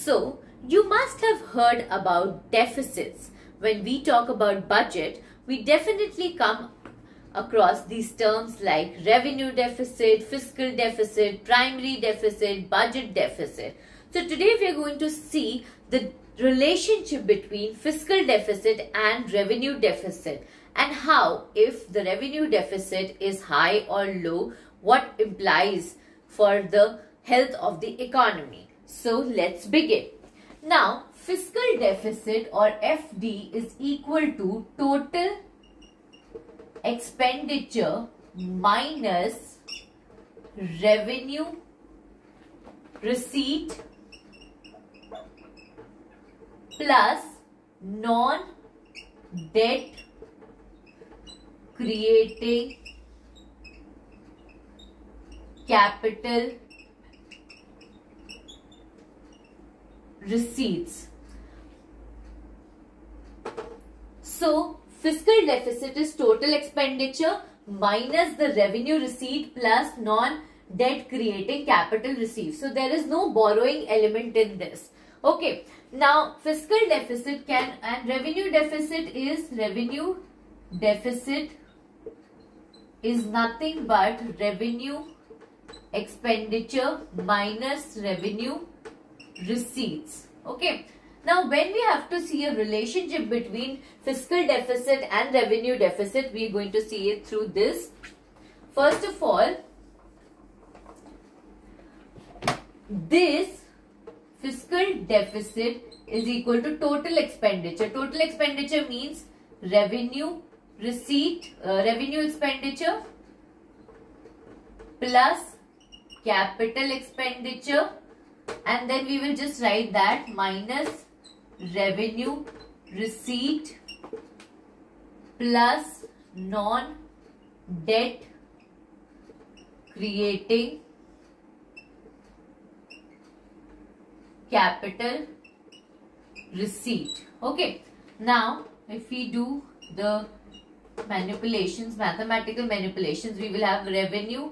So, you must have heard about deficits. When we talk about budget, we definitely come across these terms like revenue deficit, fiscal deficit, primary deficit, budget deficit. So, today we are going to see the relationship between fiscal deficit and revenue deficit, and how, if the revenue deficit is high or low, what implies for the health of the economy. So let's begin. Now, fiscal deficit or FD is equal to total expenditure minus revenue receipt plus non-debt creating capital receipts. So, fiscal deficit is total expenditure minus the revenue receipt plus non-debt creating capital receipts. So, there is no borrowing element in this. Okay. Now, fiscal deficit and revenue deficit is nothing but revenue expenditure minus revenue receipts. Okay. Now, when we have to see a relationship between fiscal deficit and revenue deficit, we are going to see it through this. First of all, this fiscal deficit is equal to total expenditure. Total expenditure means revenue receipt, revenue expenditure plus capital expenditure, and then we will just write that minus revenue receipt plus non-debt creating capital receipt. Okay. Now, if we do the manipulations, mathematical manipulations, we will have revenue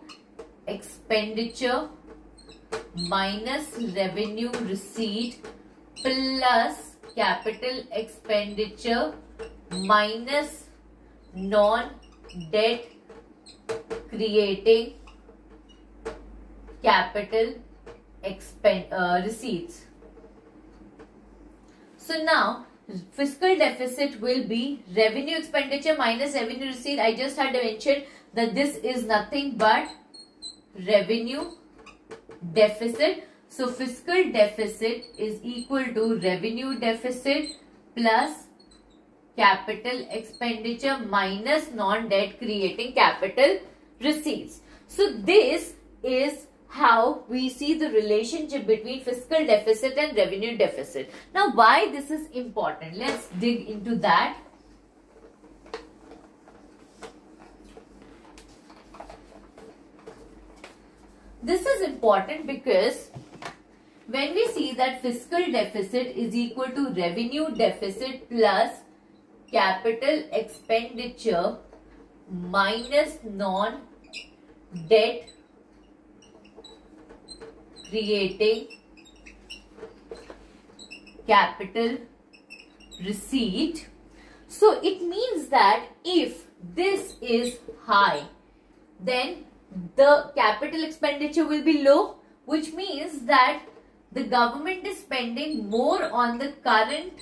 expenditure minus revenue receipt plus capital expenditure minus non-debt creating capital receipts. So now fiscal deficit will be revenue expenditure minus revenue receipt. I just had mentioned that this is nothing but revenue deficit. So fiscal deficit is equal to revenue deficit plus capital expenditure minus non-debt creating capital receipts. So this is how we see the relationship between fiscal deficit and revenue deficit. Now, why this is important? Let's dig into that. This is important because when we see that fiscal deficit is equal to revenue deficit plus capital expenditure minus non-debt creating capital receipt. So it means that if this is high, then the capital expenditure will be low, which means that the government is spending more on the current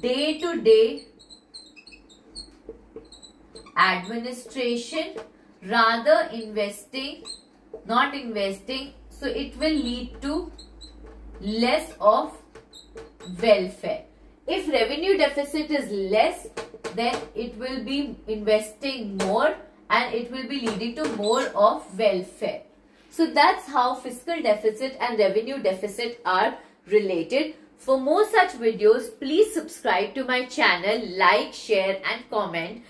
day-to-day administration rather not investing. So it will lead to less of welfare. If revenue deficit is less, then it will be investing more and it will be leading to more of welfare. So that's how fiscal deficit and revenue deficit are related. For more such videos, please subscribe to my channel, like, share and comment.